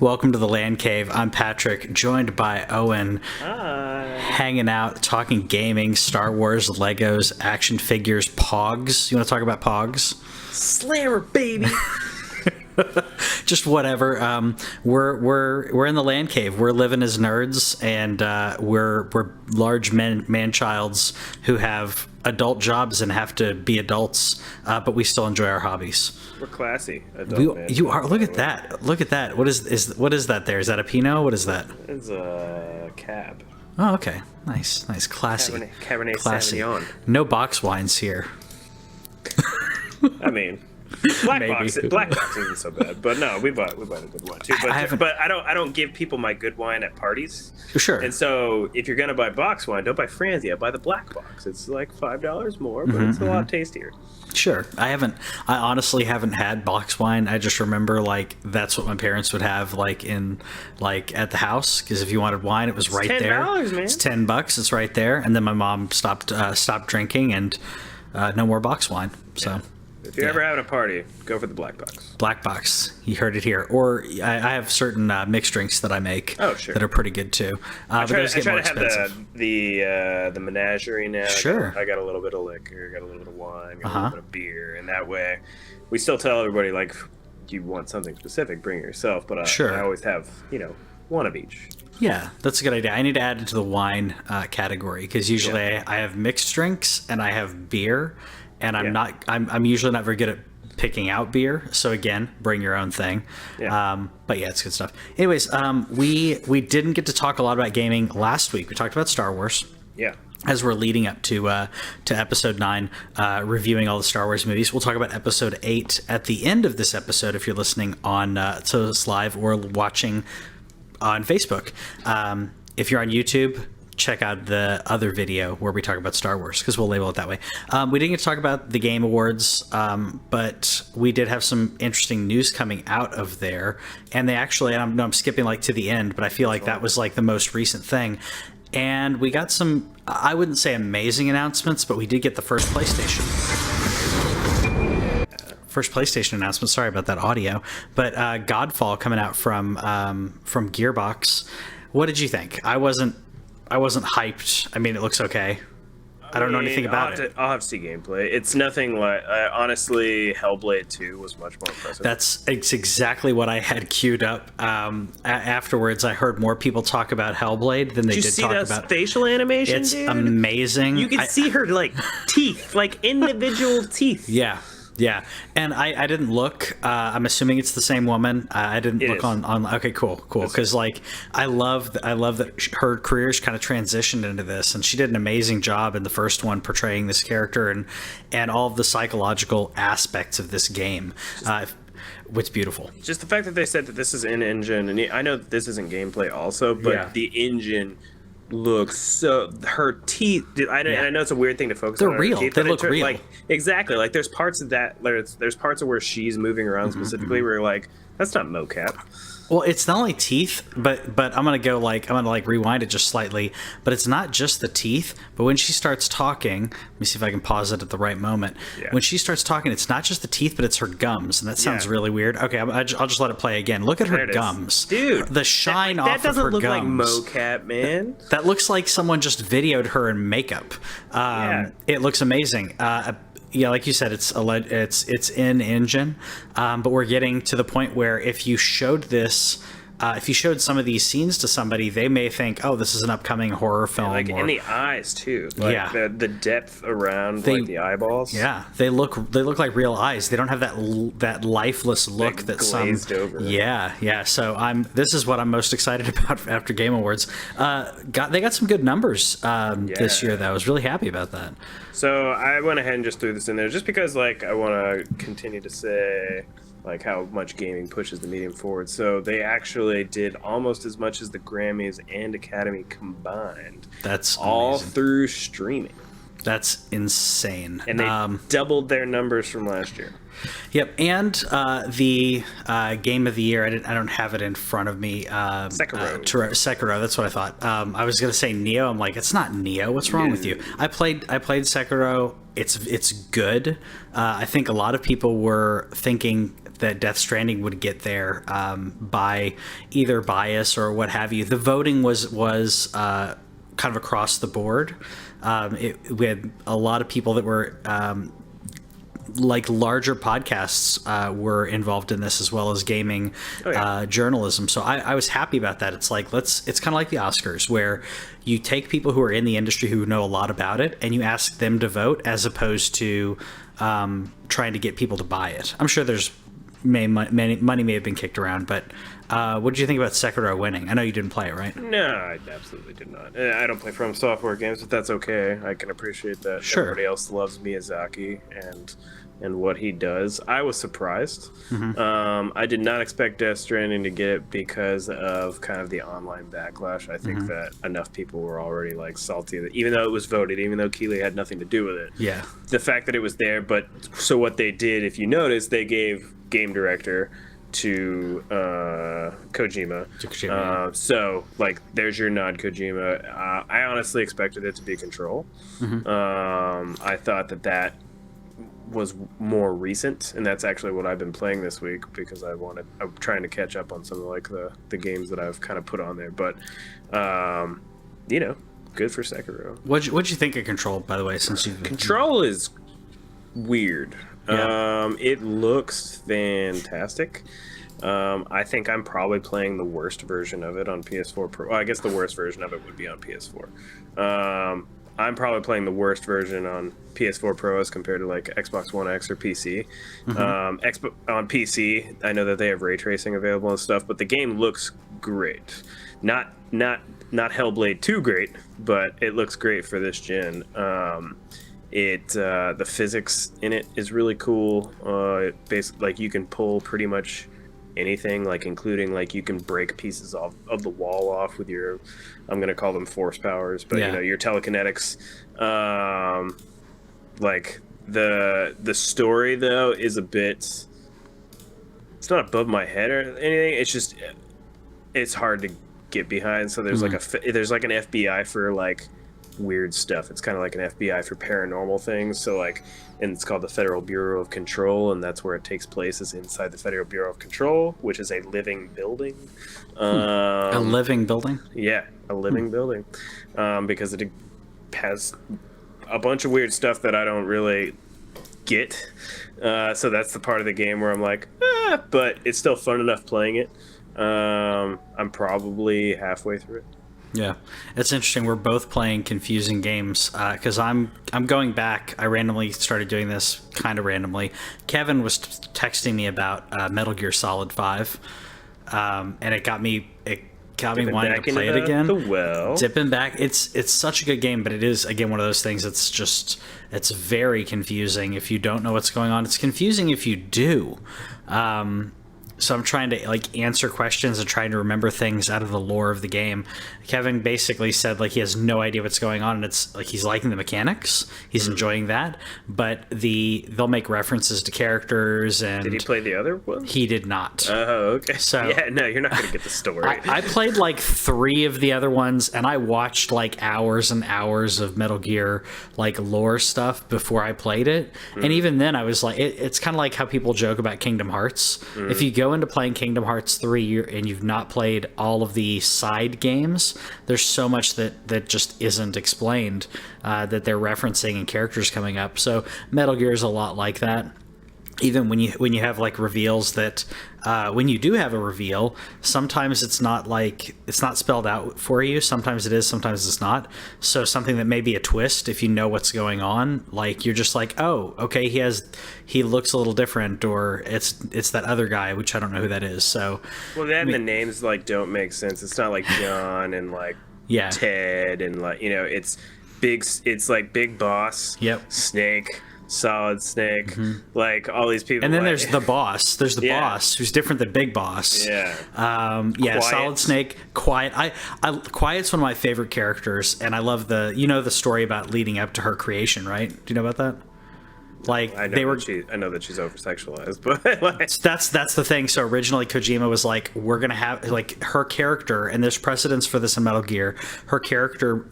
Welcome to the LANCave. I'm Patrick, joined by Owen. Hi. Hanging out, talking gaming, Star Wars, Legos, action figures, Pogs. You want to talk about Pogs? Slammer, baby. Just whatever. We're in the LANCave. We're living as nerds, and we're large man-childs who have adult jobs and have to be adults, but we still enjoy our hobbies. We're classy. You are. Look at that. Look at that. What is that there? Is that a Pinot? What is that? It's a cab. Oh, okay. Nice. Classy. Cabernet Classy. Sauvignon. No box wines here. I mean, black box isn't so bad, but no, we bought a good wine too. But I don't give people my good wine at parties. Sure. And so if you're gonna buy box wine, don't buy Franzia. Buy the black box. It's like $5 more, but it's a lot tastier. Sure. I honestly haven't had box wine. I just remember that's what my parents would have at the house, because if you wanted wine, it was right there. $10, man. It's $10. It's right there. And then my mom stopped drinking, and no more box wine. So. Yeah. If you're ever having a party, go for the black box. Black box. You heard it here. Or I have certain mixed drinks that I make that are pretty good too. I try to have the menagerie now. Sure. I got a little bit of liquor, got a little bit of wine, got a little bit of beer, and that way we still tell everybody, like, if you want something specific, bring it yourself. But I always have, one of each. Yeah, that's a good idea. I need to add it to the wine category, because usually I have mixed drinks and I have beer. And I'm usually not very good at picking out beer. So again, bring your own thing. Yeah. But yeah, it's good stuff. Anyways, we didn't get to talk a lot about gaming last week. We talked about Star Wars. Yeah. As we're leading up to episode 9, reviewing all the Star Wars movies. We'll talk about episode 8 at the end of this episode if you're listening on to this live or watching on Facebook. If you're on YouTube, check out the other video where we talk about Star Wars, because we'll label it that way. We didn't get to talk about the Game Awards, but we did have some interesting news coming out of there. And they actually, I'm skipping to the end, but I feel like that was the most recent thing. And we got some, I wouldn't say amazing announcements, but we did get the first PlayStation announcement. Sorry about that audio. But Godfall coming out from Gearbox. What did you think? I wasn't hyped. I mean, it looks okay. I don't know anything about it. I'll have to see gameplay. It's nothing like... honestly, Hellblade 2 was much more impressive. It's exactly what I had queued up. Afterwards, I heard more people talk about Hellblade than they did talk about... Did you see that facial animation, It's dude? amazing. You can see her, teeth. Individual teeth. Yeah, and I didn't look. I'm assuming it's the same woman. I didn't look on. Okay, cool. Because I love that her career's kind of transitioned into this, and she did an amazing job in the first one portraying this character and all of the psychological aspects of this game. It's beautiful. Just the fact that they said that this is in engine, and I know that this isn't gameplay also, but the engine looks so... Her teeth... I know it's a weird thing to focus on. They're real. They look real. Exactly. There's parts of that... There's parts of where she's moving around specifically where you're like, that's not mocap. Well, it's not only teeth, but I'm gonna go rewind it just slightly. But it's not just the teeth. But when she starts talking, let me see if I can pause it at the right moment. Yeah. When she starts talking, it's not just the teeth, but it's her gums, and that sounds really weird. Okay, I'll just let it play again. Look at her gums, dude. The shine off of her gums. That doesn't look like mocap, man. That looks like someone just videoed her in makeup. It looks amazing. Yeah, like you said, it's in engine, but we're getting to the point where if you showed some of these scenes to somebody, they may think, "Oh, this is an upcoming horror film." In the eyes too, the depth around the eyeballs. Yeah, they look like real eyes. They don't have that lifeless look that glazed over. Yeah. So this is what I'm most excited about after Game Awards. They got some good numbers this year, though. I was really happy about that. So I went ahead and just threw this in there just because I want to continue to say how much gaming pushes the medium forward. So they actually did almost as much as the Grammys and Academy combined. That's all amazing. Through streaming. That's insane. And they doubled their numbers from last year. Yep, and the game of the year, I don't have it in front of me. Sekiro. That's what I thought. I was going to say Neo. I'm like, it's not Neo. What's wrong with you? I played Sekiro. It's good. I think a lot of people were thinking that Death Stranding would get there by either bias or what have you. The voting was kind of across the board. We had a lot of people that were like larger podcasts were involved in this, as well as gaming journalism. So I was happy about that. It's like it's kind of like the Oscars, where you take people who are in the industry who know a lot about it and you ask them to vote, as opposed to trying to get people to buy it. I'm sure there's money may have been kicked around, but what did you think about Sekiro winning? I know you didn't play it, right? No, I absolutely did not. I don't play From Software games, but that's okay. I can appreciate that everybody else loves Miyazaki and what he does. I was surprised. I did not expect Death Stranding to get it because of kind of the online backlash. I think that enough people were already like salty that even though it was voted, even though Keighley had nothing to do with it. Yeah. The fact that it was there, but so what they did, if you notice, they gave game director to Kojima. So like there's your nod, Kojima. I honestly expected it to be Control. I thought that was more recent, and that's actually what I've been playing this week because I'm trying to catch up on some of like the games that I've kind of put on there. But you know, good for Sekiro. What'd you think of Control, by the way? Since Control is weird. Yeah. It looks fantastic. I think I'm probably playing the worst version of it on PS4 Pro. Well, I guess the worst version of it would be on PS4. I'm probably playing the worst version on PS4 Pro as compared to like Xbox One X or PC. On PC, I know that they have ray tracing available and stuff, but the game looks great. Not Hellblade 2 great, but it looks great for this gen. The physics in it is really cool. Basically, like you can pull pretty much anything, like including like you can break pieces of the wall off with your, I'm gonna call them force powers, but you know, your telekinetics. Like the story though is a bit, it's not above my head or anything. It's just it's hard to get behind. So there's like there's like an FBI for like weird stuff. It's kind of like an FBI for paranormal things. So like, and it's called the Federal Bureau of Control, and that's where it takes place, is inside the Federal Bureau of Control, which is a living building. A living building? Yeah, a living building. Because it has a bunch of weird stuff that I don't really get. So that's the part of the game where I'm like, but it's still fun enough playing it. I'm probably halfway through it. Yeah, it's interesting. We're both playing confusing games because I'm going back. I randomly started doing this, kind of randomly. Kevin was texting me about Metal Gear Solid 5, and it got me wanting to play it again. Dipping back. It's such a good game, but it is again one of those things. It's very confusing if you don't know what's going on. It's confusing if you do. So I'm trying to like answer questions and trying to remember things out of the lore of the game. Kevin basically said like he has no idea what's going on, and it's like he's liking the mechanics, he's enjoying that, but they'll make references to characters. And did he play the other one? He did not. Oh, okay. So yeah, no, you're not gonna get the story. I played like 3 of the other ones, and I watched like hours and hours of Metal Gear like lore stuff before I played it. And even then I was like, it's kind of like how people joke about Kingdom Hearts. If you go into playing Kingdom Hearts 3 and you've not played all of the side games, there's so much that just isn't explained, that they're referencing and characters coming up. So Metal Gear is a lot like that. Even when you have like reveals that when you do have a reveal, sometimes it's not spelled out for you. Sometimes it is, sometimes it's not. So something that may be a twist, if you know what's going on, like you're just like, oh, okay, he looks a little different, or it's that other guy, which I don't know who that is. So well, then the names like don't make sense. It's not like John and like Ted and like, you know, it's like Big Boss, Snake, Solid Snake, like all these people. And then like, there's the boss. There's the boss who's different than Big Boss. Quiet. Solid Snake, Quiet. Quiet's one of my favorite characters, and I love the story about leading up to her creation, right? Do you know about that? Like I know that she's over sexualized, but like, that's the thing. So originally Kojima was like, we're gonna have like her character, and there's precedence for this in Metal Gear. Her character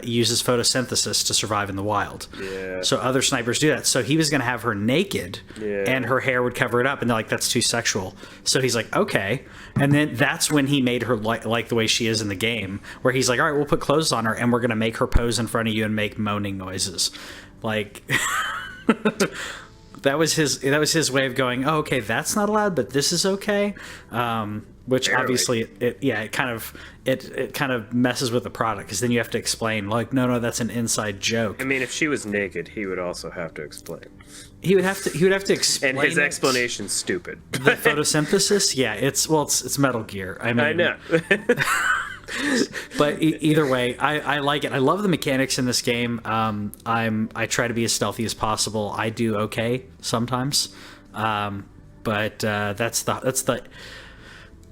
uses photosynthesis to survive in the wild. Yeah. So other snipers do that. So he was going to have her naked, Yeah. and her hair would cover it up, and they're like, that's too sexual. So he's like, okay. And then that's when he made her like the way she is in the game, where he's like, all right, we'll put clothes on her, and we're going to make her pose in front of you and make moaning noises. Like... That was his way of going, oh, okay, that's not allowed, but this is okay. Which Barely. obviously it kind of messes with the product, because then you have to explain, like, no, that's an inside joke. I mean, if she was naked, he would also have to explain. He would have to explain. And his it. explanation's stupid. The photosynthesis, yeah, it's Metal Gear. I mean, I know. But either way, I like it. I love the mechanics in this game. I try to be as stealthy as possible. I do okay sometimes, but that's the.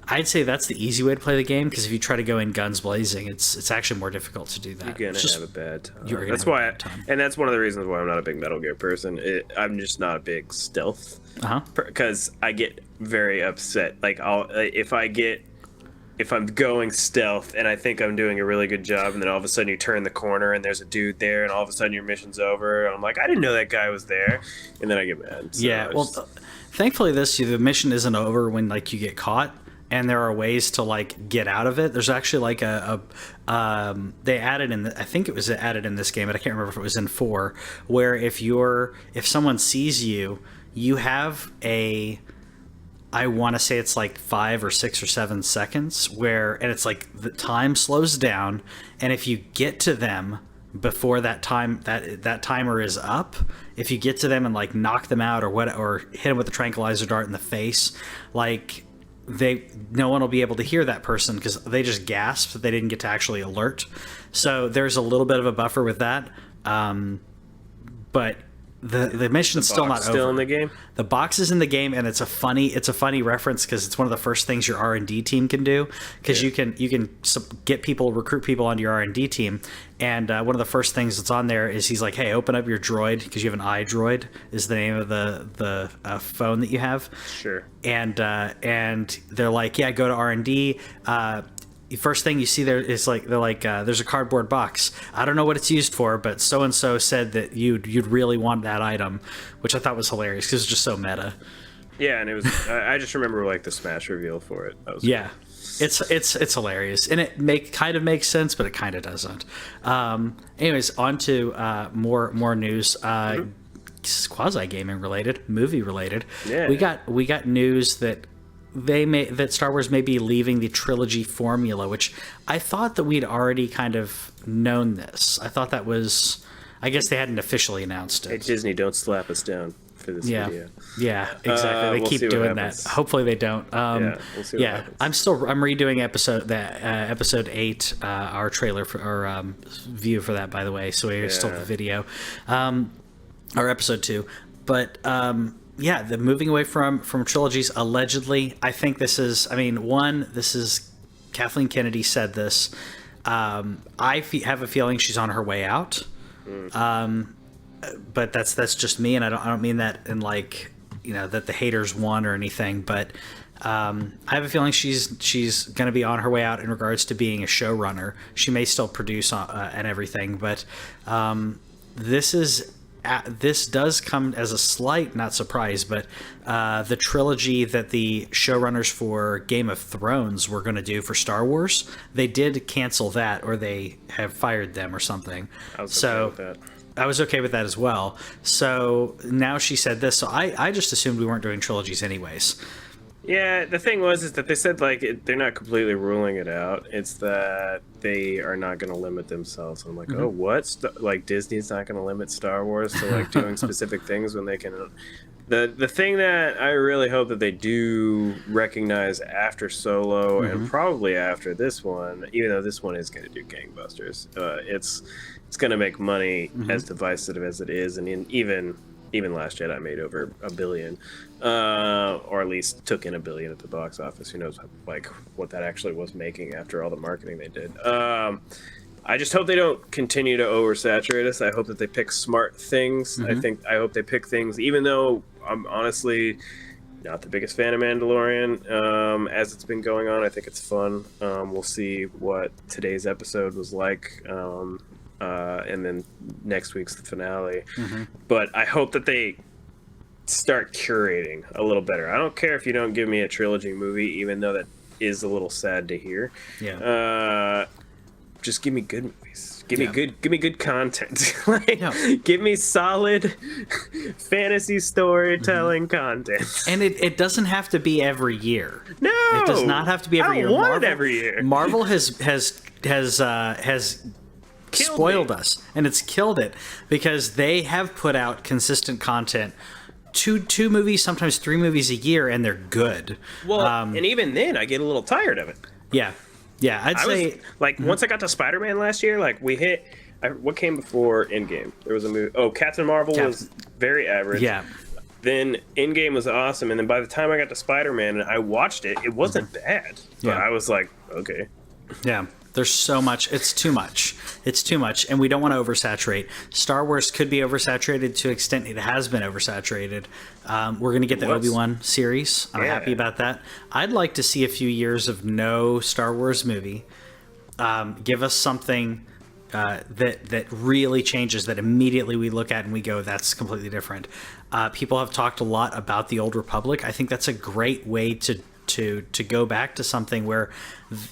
I'd say that's the easy way to play the game, because if you try to go in guns blazing, it's actually more difficult to do that. You're gonna have a bad time. That's why, and that's one of the reasons why I'm not a big Metal Gear person. I'm just not a big stealth, because I get very upset. Like if I'm going stealth and I think I'm doing a really good job, and then all of a sudden you turn the corner and there's a dude there, and all of a sudden your mission's over, and I'm like, I didn't know that guy was there, and then I get mad. So yeah, well, thankfully the mission isn't over when like you get caught, and there are ways to like get out of it. There's actually like they added I think it was added in this game, but I can't remember if it was in 4, where if someone sees you, you have I want to say it's like 5 or 6 or 7 seconds and it's like the time slows down, and if you get to them before that time that timer is up, if you get to them and like knock them out or hit them with a tranquilizer dart in the face, like no one will be able to hear that person, because they just gasped. They didn't get to actually alert. So there's a little bit of a buffer with that, but the mission's still not over. Still in the game? The box is in the game, and it's a funny reference, because it's one of the first things your R&D team can do, because you can recruit people onto your R&D team, and one of the first things that's on there is he's like, hey, open up your droid, because you have an iDroid is the name of the phone that you have. Sure. And they're like, yeah, go to R&D. First thing you see there is like there's a cardboard box. I don't know what it's used for, but so and so said that you'd really want that item, which I thought was hilarious because it's just so meta. Yeah, and it was. I just remember like the Smash reveal for it. That was yeah, cool. It's hilarious, and it kind of makes sense, but it kind of doesn't. Anyways, on to more news. This is quasi gaming related, movie related. Yeah, we got news that that Star Wars may be leaving the trilogy formula, which I thought that we'd already kind of known this. I thought that was, I guess they hadn't officially announced it. Hey, Disney, don't slap us down for this video. Yeah, exactly. They we'll keep doing that. Hopefully they don't. We'll see what happens. I'm redoing episode 8, our trailer for our view for that, by the way. So we still have the video, or episode 2, but. Yeah, the moving away from trilogies, allegedly. I think this is Kathleen Kennedy said this. I have a feeling she's on her way out. But that's just me, and I don't mean that in like, that the haters won or anything, but I have a feeling she's going to be on her way out in regards to being a showrunner. She may still produce and everything, but this does come as a slight, not surprise, but the trilogy that the showrunners for Game of Thrones were going to do for Star Wars, they did cancel that, or they have fired them or something. I was okay with that. I was okay with that as well. So now she said this, so I just assumed we weren't doing trilogies anyways. Yeah, the thing is that they said they're not completely ruling it out. It's that they are not going to limit themselves. I'm like, oh, what? Disney's not going to limit Star Wars to doing specific things when they can. The thing that I really hope that they do recognize after Solo and probably after this one, even though this one is going to do gangbusters, it's going to make money as divisive as it is, and even Last Jedi made over $1 billion, or at least took in $1 billion at the box office. Who knows what that actually was making after all the marketing they did. I just hope they don't continue to oversaturate us. I hope that they pick smart things. I hope they pick things, even though honestly, not the biggest fan of Mandalorian as it's been going on. I think it's fun. We'll see what today's episode was like, and then next week's the finale. But I hope that they start curating a little better. I don't care if you don't give me a trilogy movie, even though that is a little sad to hear. Just give me good movies. Give me good content. Give me solid fantasy storytelling content. And it doesn't have to be every year. No, it does not have to be every year. I don't want it every year. Marvel has spoiled us, and it's killed it because they have put out consistent content. Two movies, sometimes 3 movies a year, and they're good. Well, and even then, I get a little tired of it. Yeah, I'd say once I got to Spider-Man last year, we hit. What came before Endgame? There was a movie. Oh, Captain Marvel was very average. Yeah. Then Endgame was awesome, and then by the time I got to Spider-Man and I watched it, it wasn't bad. But I was like, okay. Yeah. There's so much. It's too much. It's too much, and we don't want to oversaturate. Star Wars could be oversaturated to an extent. It has been oversaturated. We're going to get the Obi-Wan series. I'm happy about that. I'd like to see a few years of no Star Wars movie. Give us something that really changes, that immediately we look at and we go, that's completely different. People have talked a lot about the Old Republic. I think that's a great way to go back to something where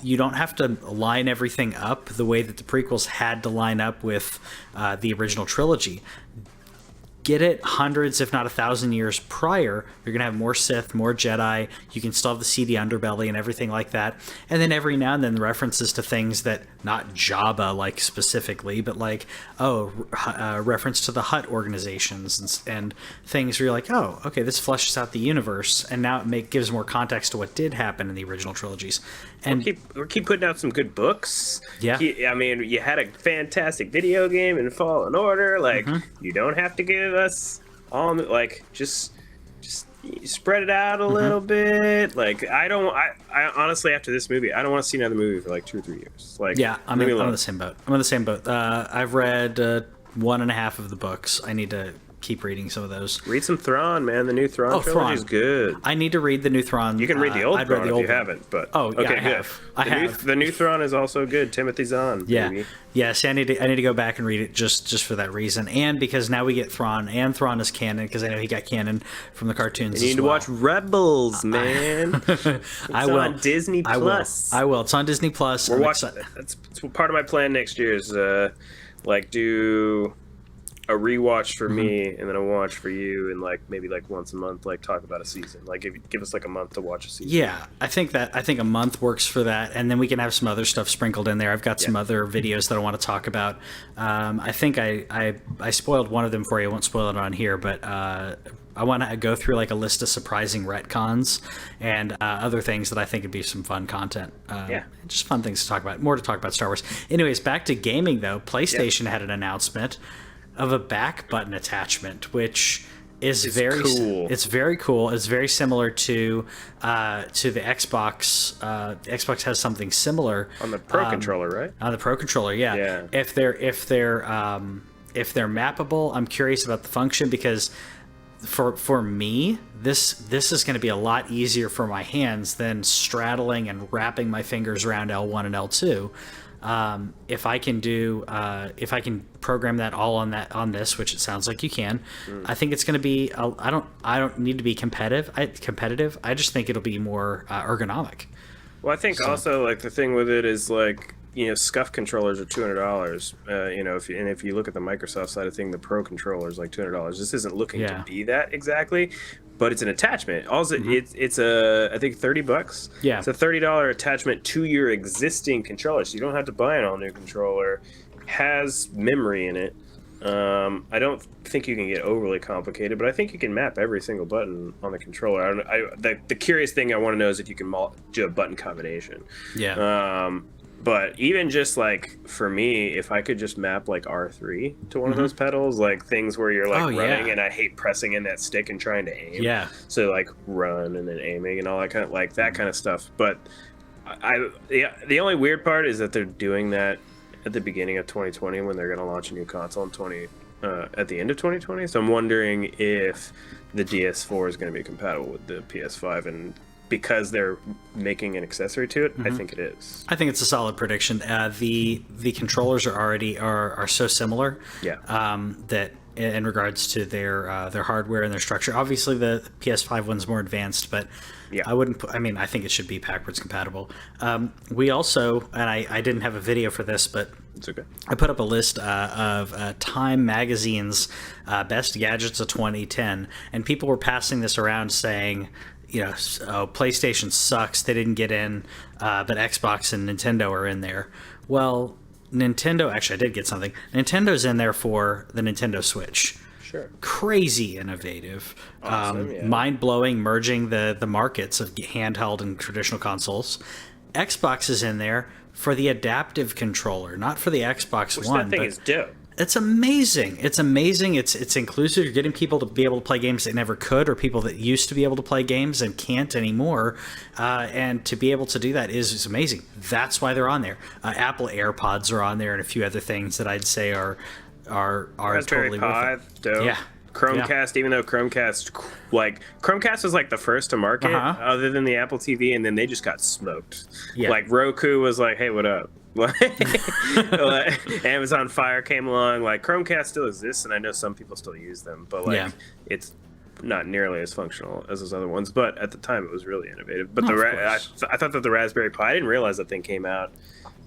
you don't have to line everything up the way that the prequels had to line up with the original trilogy. Get it hundreds, if not 1,000 years prior. You're going to have more Sith, more Jedi. You can still have the seedy underbelly and everything like that. And then every now and then references to things that, not Jabba specifically, but reference to the Hutt organizations and things where you're like, oh, okay, this fleshes out the universe. And now it gives more context to what did happen in the original trilogies. And we keep putting out some good books. Yeah. You had a fantastic video game in Fallen Order. You don't have to give us all just spread it out a little bit. I honestly, after this movie, I don't want to see another movie for 2 or 3 years. I'm in the same boat. I've read 1.5 of the books. I need to keep reading some of those. Read some Thrawn, man. The new Thrawn trilogy is good. I need to read the new Thrawn. You can read the old Thrawn if you haven't, but I have. The new Thrawn is also good. Timothy Zahn. Yeah. Baby. Yes, I need to go back and read it just for that reason, and because now we get Thrawn, and Thrawn is canon because I know he got canon from the cartoons. You need to watch Rebels, man. I will. On Disney Plus. I will. It's on Disney Plus. We're watching. That's part of my plan next year is do a rewatch for me and then a watch for you, and maybe once a month talk about a season. Give us a month to watch a season. Yeah, I think a month works for that, and then we can have some other stuff sprinkled in there. I've got some other videos that I want to talk about. I think I spoiled one of them for you. I won't spoil it on here, but I want to go through a list of surprising retcons and other things that I think would be some fun content. Just fun things to talk about. More to talk about Star Wars. Anyways, back to gaming though. PlayStation had an announcement of a back button attachment, which is very cool. It's very cool. It's very similar to the Xbox. Xbox has something similar on the Pro controller, right? On the Pro controller, yeah. If they're mappable, I'm curious about the function because for me, this is going to be a lot easier for my hands than straddling and wrapping my fingers around L1 and L2. If I can program that all on this, which it sounds like you can, I think it's going to be. I don't need to be competitive. I just think it'll be more ergonomic. Well, I think also the thing with it is SCUF controllers are $200. If you look at the Microsoft side of thing, the Pro controller is $200. This isn't looking to be that exactly. But it's an attachment. Also, it's I think $30. Yeah, it's a $30 attachment to your existing controller, so you don't have to buy an all new controller. Has memory in it. I don't think you can get overly complicated, but I think you can map every single button on the controller. The curious thing I want to know is if you can do a button combination. Yeah. But even just for me, if I could just map R3 to one of those pedals, things where you're running and I hate pressing in that stick and trying to aim. Yeah. So run and then aiming and all that kind of that kind of stuff. But the only weird part is that they're doing that at the beginning of 2020 when they're going to launch a new console at the end of 2020. So I'm wondering if the DS4 is going to be compatible with the PS5, and because they're making an accessory to it, I think it is. I think it's a solid prediction. The controllers are already are so similar. Yeah. That in regards to their hardware and their structure, obviously the PS5 one's more advanced, but Yeah. I think it should be backwards compatible. We also, and I didn't have a video for this, but It's okay. I put up a list of Time Magazine's best gadgets of 2010, and people were passing this around saying, PlayStation sucks, they didn't get in, but Xbox and Nintendo are in there. Well, Nintendo, actually, I did get something. Nintendo's in there for the Nintendo Switch. Sure. Crazy innovative. Awesome, yeah. Mind-blowing, merging the markets of handheld and traditional consoles. Xbox is in there for the adaptive controller, not for the Xbox One. That thing is dope. It's amazing. It's amazing. It's inclusive. You're getting people to be able to play games they never could, or people that used to be able to play games and can't anymore. And to be able to do that is amazing. That's why they're on there. Apple AirPods are on there, and a few other things that I'd say are Raspberry totally Pi, worth it. dope. Yeah. Chromecast, even though Chromecast was like the first to market, other than the Apple TV, and then they just got smoked. Yeah. Like Roku was like, "Hey, what up?" Amazon Fire came along. Like Chromecast still exists, and I know some people still use them, but it's not nearly as functional as those other ones. But at the time, it was really innovative. But I thought that the Raspberry Pi, I didn't realize that thing came out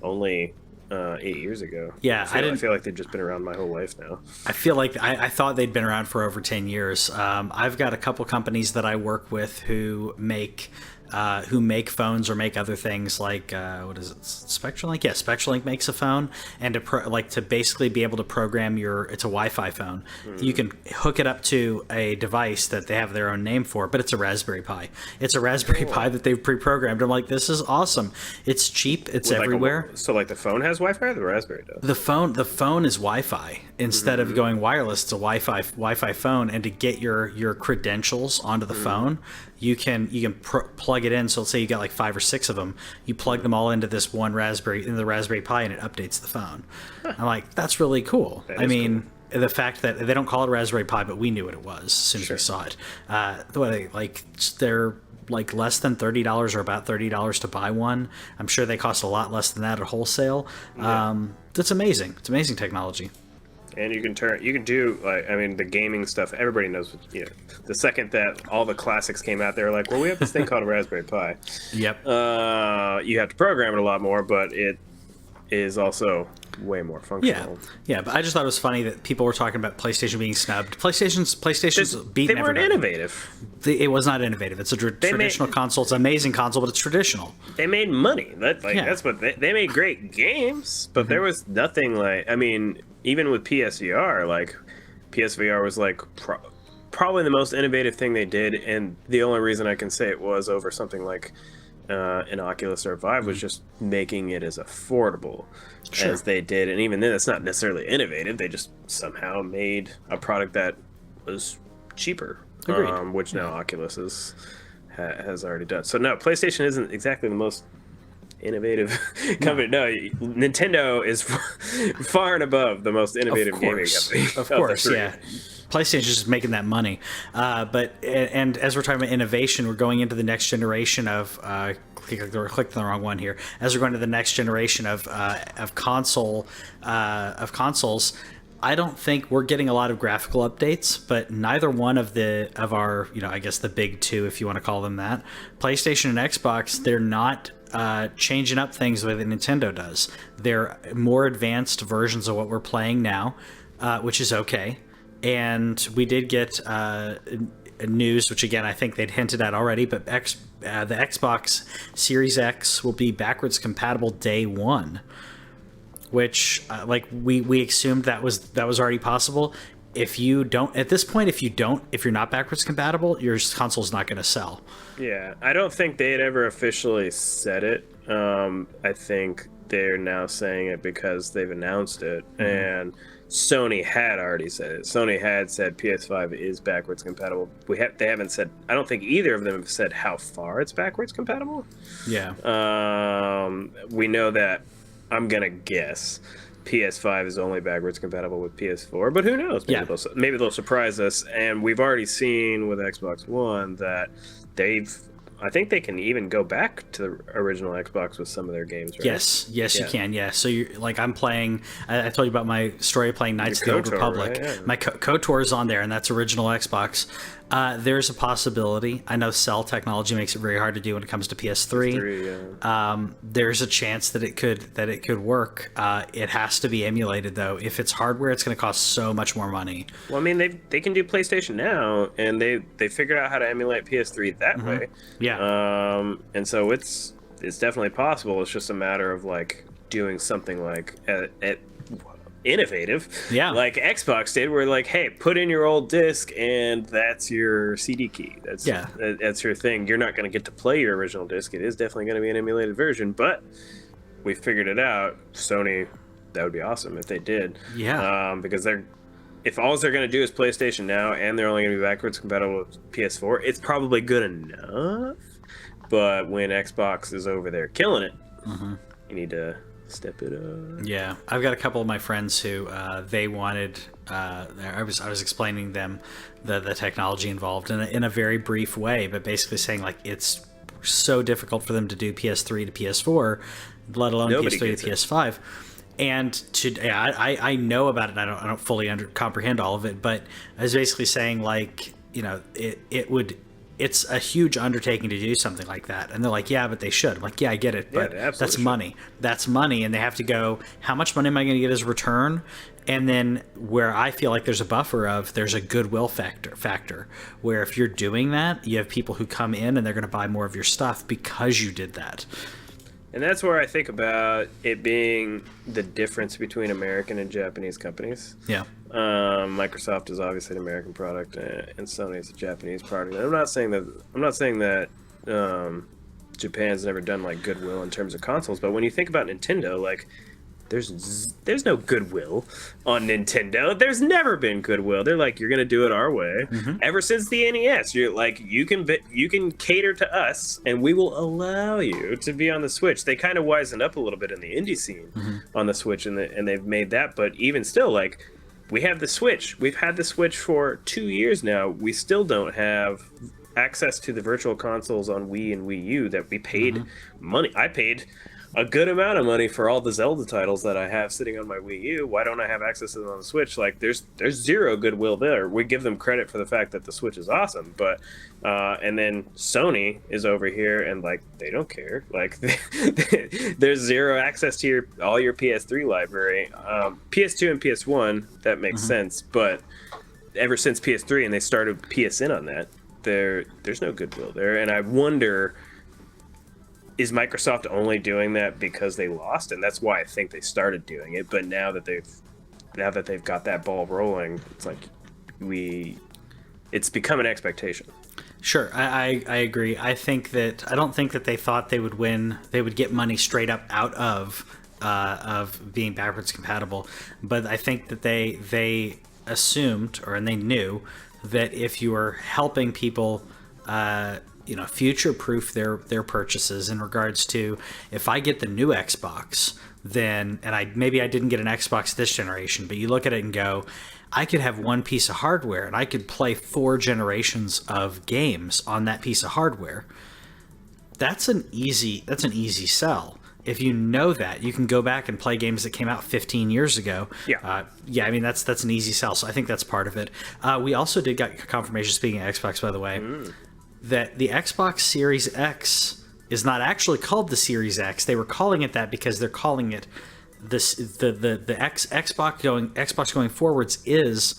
only 8 years ago. Yeah, I feel like they've just been around my whole life now. I feel like I thought they'd been around for over 10 years. I've got a couple companies that I work with who make phones or make other things like what is it, SpectraLink? Yeah, SpectraLink makes a phone, and to basically be able to program it's a Wi-Fi phone. You can hook it up to a device that they have their own name for, but it's a Raspberry Pi. It's a Raspberry Pi that they've pre-programmed. I'm like, this is awesome. It's cheap. It's everywhere. So the phone has Wi-Fi, or the Raspberry does? The phone is Wi-Fi. Instead of going wireless, it's a Wi-Fi phone, and to get your credentials onto the phone, you can plug it in. So let's say you got like 5 or 6 of them. You plug them all into this one into the Raspberry Pi, and it updates the phone. I'm like, that's really cool. Cool. The fact that they don't call it a Raspberry Pi, but we knew what it was as soon as we saw it. They're like less than $30 or about $30 to buy one. I'm sure they cost a lot less than that at wholesale. That's amazing. It's amazing technology. And you can do the gaming stuff. Everybody knows, the second that all the classics came out, they were like, well, we have this thing called a Raspberry Pi. Yep. You have to program it a lot more, but it is also way more functional. Yeah, but I just thought it was funny that people were talking about PlayStation being snubbed. Playstation's beaten. They weren't innovative. It was not innovative. It's a traditional console. It's an amazing console, but it's traditional. They made money. That's what they made great games, but there was nothing even with PSVR, PSVR was probably the most innovative thing they did, and the only reason I can say it was over something like an Oculus or Vive was just making it as affordable as they did. And even then, it's not necessarily innovative. They just somehow made a product that was cheaper, which now Oculus has already done. So no, PlayStation isn't exactly the most innovative company. No, Nintendo is far and above the most innovative gaming company. Of course, yeah. PlayStation's just making that money. And as we're talking about innovation, we're going into the next generation of clicked on the wrong one here. As we're going to the next generation of consoles, I don't think we're getting a lot of graphical updates, but neither one of our I guess the big two, if you want to call them that, PlayStation and Xbox, they're not changing up things the way that Nintendo does. They're more advanced versions of what we're playing now, which is okay. And we did get news, which again I think they'd hinted at already, but the Xbox Series X will be backwards compatible day one, which we assumed that was already possible. If you don't, at this point, if you're not backwards compatible, your console's not going to sell. Yeah, I don't think they had ever officially said it. I think they're now saying it because they've announced it, and Sony had already said it. Sony had said PS5 is backwards compatible. They haven't said. I don't think either of them have said how far it's backwards compatible. Yeah. We know that. I'm gonna guess PS5 is only backwards compatible with PS4, but who knows? Maybe they'll surprise us. And we've already seen with Xbox One that I think they can even go back to the original Xbox with some of their games, right? Yes, you can. Yeah. So I'm playing. I told you about my story of playing Knights of the Old Republic. Right? Yeah. My KOTOR is on there, and that's original Xbox. There's a possibility. I know cell technology makes it very hard to do when it comes to PS3. There's a chance that it could work. It has to be emulated though. If it's hardware, it's going to cost so much more money. Well, I mean, they can do PlayStation Now, and they figured out how to emulate PS3 that way. Yeah. And so it's definitely possible. It's just a matter of like doing something like innovative, like Xbox did, where like, hey, put in your old disc and that's your CD key. That's your thing. You're not going to get to play your original disc. It is definitely going to be an emulated version, but we figured it out. Sony, that would be awesome if they did. Yeah. Because if all they're going to do is PlayStation Now and they're only going to be backwards compatible with PS4, it's probably good enough. But when Xbox is over there killing it, you need to step it up. Yeah, I've got a couple of my friends who they wanted. I was explaining them the technology involved in a very brief way, but basically saying like it's so difficult for them to do PS3 to PS4, let alone PS3 to PS5. And I know about it. And I don't fully comprehend all of it, but I was basically saying like, you know, it's a huge undertaking to do something like that. And they're like, yeah, but they should. I'm like, yeah, I get it, but that's money. That's money, and they have to go, how much money am I going to get as a return? And then where I feel like there's a buffer there's a goodwill factor, where if you're doing that, you have people who come in and they're going to buy more of your stuff because you did that. And that's where I think about it being the difference between American and Japanese companies. Yeah. Microsoft is obviously an American product, and Sony is a Japanese product. And I'm not saying that Japan's never done like goodwill in terms of consoles, but when you think about Nintendo, like there's no goodwill on Nintendo. There's never been goodwill. They're like, you're gonna do it our way. Ever since the NES, you're like, you can cater to us, and we will allow you to be on the Switch. They kind of wisened up a little bit in the indie scene on the Switch, and they've made that. But even still, like, we have the Switch. We've had the Switch for 2 years now. We still don't have access to the virtual consoles on Wii and Wii U that we paid money. I paid a good amount of money for all the Zelda titles that I have sitting on my Wii U. Why don't I have access to them on the Switch? Like, there's zero goodwill there. We give them credit for the fact that the Switch is awesome, but and then Sony is over here and like they don't care. Like there's zero access to all your PS3 library. PS2 and PS1, that makes sense, but ever since PS3 and they started PSN on that, there's no goodwill there, and I wonder, is Microsoft only doing that because they lost? And that's why I think they started doing it. But now that they've got that ball rolling, it's like it's become an expectation. Sure, I agree. I don't think that they thought they would win. They would get money straight up out of being backwards compatible. But I think that they assumed, and they knew that if you were helping people, future-proof their purchases in regards to, if I get the new Xbox, then, and maybe I didn't get an Xbox this generation, but you look at it and go, I could have one piece of hardware and I could play 4 generations of games on that piece of hardware. That's an easy sell. If you know that, you can go back and play games that came out 15 years ago. Yeah. I mean, that's an easy sell. So I think that's part of it. We also did get confirmation, speaking of Xbox, by the way, that the Xbox Series X is not actually called the Series X. They were calling it that because they're calling it Xbox going forwards is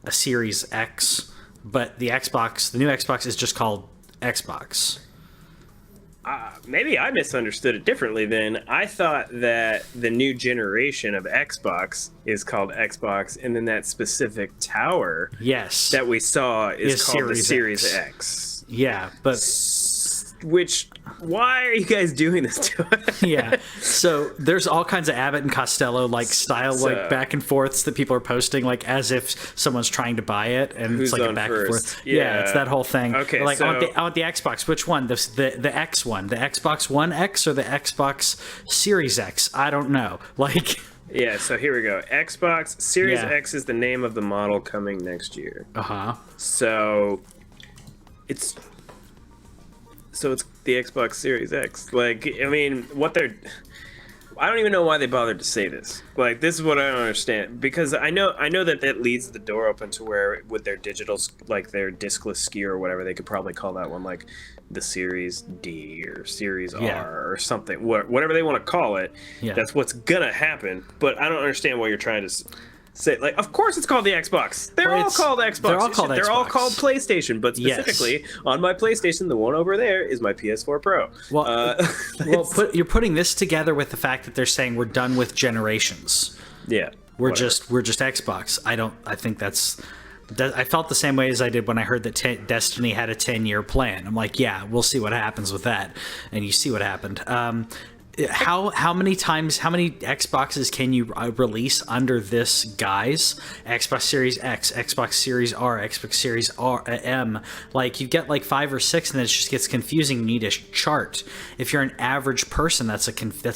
a Series X, but the new Xbox is just called Xbox. Maybe I misunderstood it differently then. I thought that the new generation of Xbox is called Xbox, and then that specific tower that we saw is called the Series X. Yeah, but why are you guys doing this to us? Yeah, so there's all kinds of Abbott and Costello style back and forths that people are posting, like as if someone's trying to buy it, and it's like a back and forth. Yeah, it's that whole thing. Okay, like I want the Xbox. Which one? The X one, the Xbox One X, or the Xbox Series X? I don't know. Like, Yeah, so here we go. Xbox Series Yeah. X is the name of the model coming next year. Uh-huh. So it's the Xbox Series X. Like, I mean, I don't even know why they bothered to say this. Like, this is what I don't understand, because I know that leads the door open to where with their digital, like their discless SKU or whatever, they could probably call that one like the Series D or Series R or something, whatever they want to call it. Yeah. That's what's gonna happen. But I don't understand what you're trying to say. Like, of course it's called the Xbox. They're all called Xbox. They're all called PlayStation, but specifically on my PlayStation, the one over there is my PS4 Pro. Well, you're putting this together with the fact that they're saying we're done with generations. Yeah. We're just Xbox. I think I felt the same way as I did when I heard that Destiny had a 10-year plan. I'm like, yeah, we'll see what happens with that. And you see what happened. How many Xboxes can you release under this guise? Xbox Series X, Xbox Series R, Xbox Series M. Like, you get like 5 or 6, and then it just gets confusing. You need a chart. If you're an average person, that's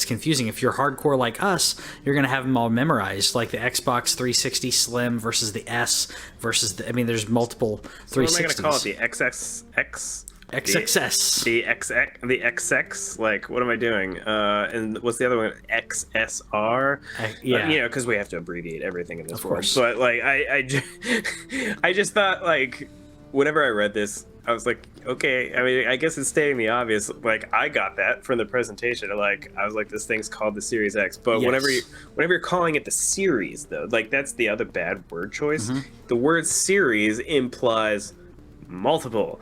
confusing. If you're hardcore like us, you're gonna have them all memorized. Like the Xbox 360 Slim versus the S versus there's multiple 360s. What am I gonna call it? The XXX? XXS. The XX. Like, what am I doing? And what's the other one? XSR. Yeah. Because we have to abbreviate everything in this Of course. But like, I just thought, like, whenever I read this, I was like, okay. I mean, I guess it's stating the obvious. Like, I got that from the presentation. Like, I was like, this thing's called the Series X. But Yes. whenever you're calling it the Series, though, like, that's the other bad word choice. Mm-hmm. The word Series implies multiple.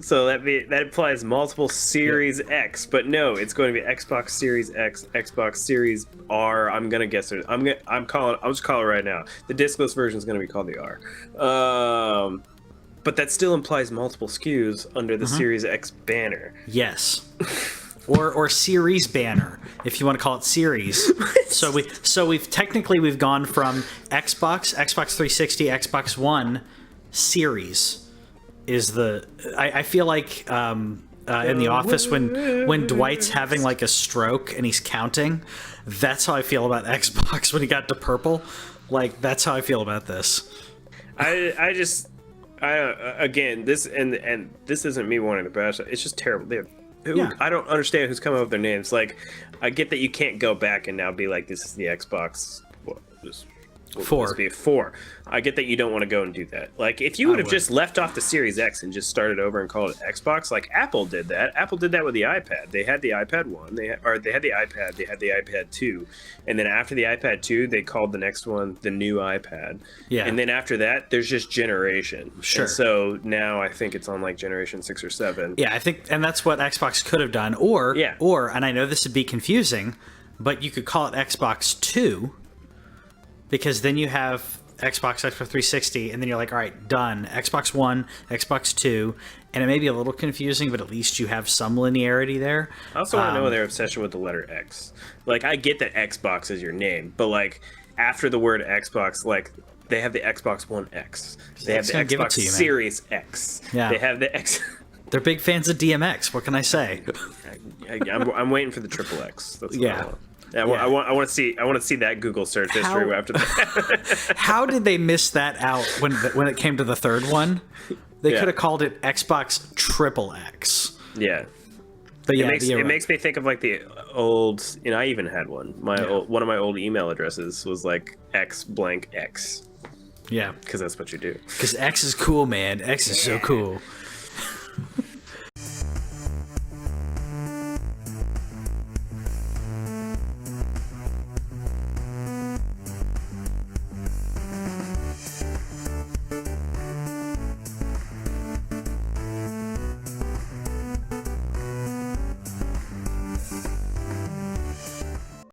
So that implies multiple Series X, but no, it's going to be Xbox Series X, Xbox Series R. I'm gonna guess it. I'll just call it right now. The discless version is going to be called the R. But that still implies multiple SKUs under the Series X banner. Yes. or series banner, if you want to call it series. so we've gone from Xbox 360, Xbox One series is I feel like in The Office when Dwight's having like a stroke and he's counting, that's how I feel about Xbox when he got to purple. Like, that's how I feel about this. Again, this and this isn't me wanting to bash it. It's just terrible. Yeah. I don't understand who's coming up with their names. Like, I get that you can't go back and now be like, this is the Xbox. Will be 4. I get that you don't want to go and do that. Like, if you would have just left off the Series X and just started over and called it Xbox, like Apple did that. Apple did that with the iPad. They had the iPad 1, they had the iPad, they had the iPad 2, and then after the iPad 2, they called the next one the new iPad. Yeah. And then after that, there's just generation. Sure. And so now I think it's on like generation 6 or 7. Yeah, I think, and that's what Xbox could have done. Or, and I know this would be confusing, but you could call it Xbox 2. Because then you have Xbox 360, and then you're like, all right, done. Xbox One, Xbox 2, and it may be a little confusing, but at least you have some linearity there. I also want to know their obsession with the letter X. Like, I get that Xbox is your name, but like, after the word Xbox, like, they have the Xbox One X. They have the Xbox Series X. Yeah. They have the X. They're big fans of DMX. What can I say? I'm waiting for the triple X. That's what I want. I want to see that Google search history after that. How did they miss that out when it came to the third one? They could have called it Xbox Triple X. Yeah, but yeah, it makes me think of like the old. I even had one. One of my old email addresses was like X blank X. Yeah, because that's what you do. Because X is cool, man. X is so cool.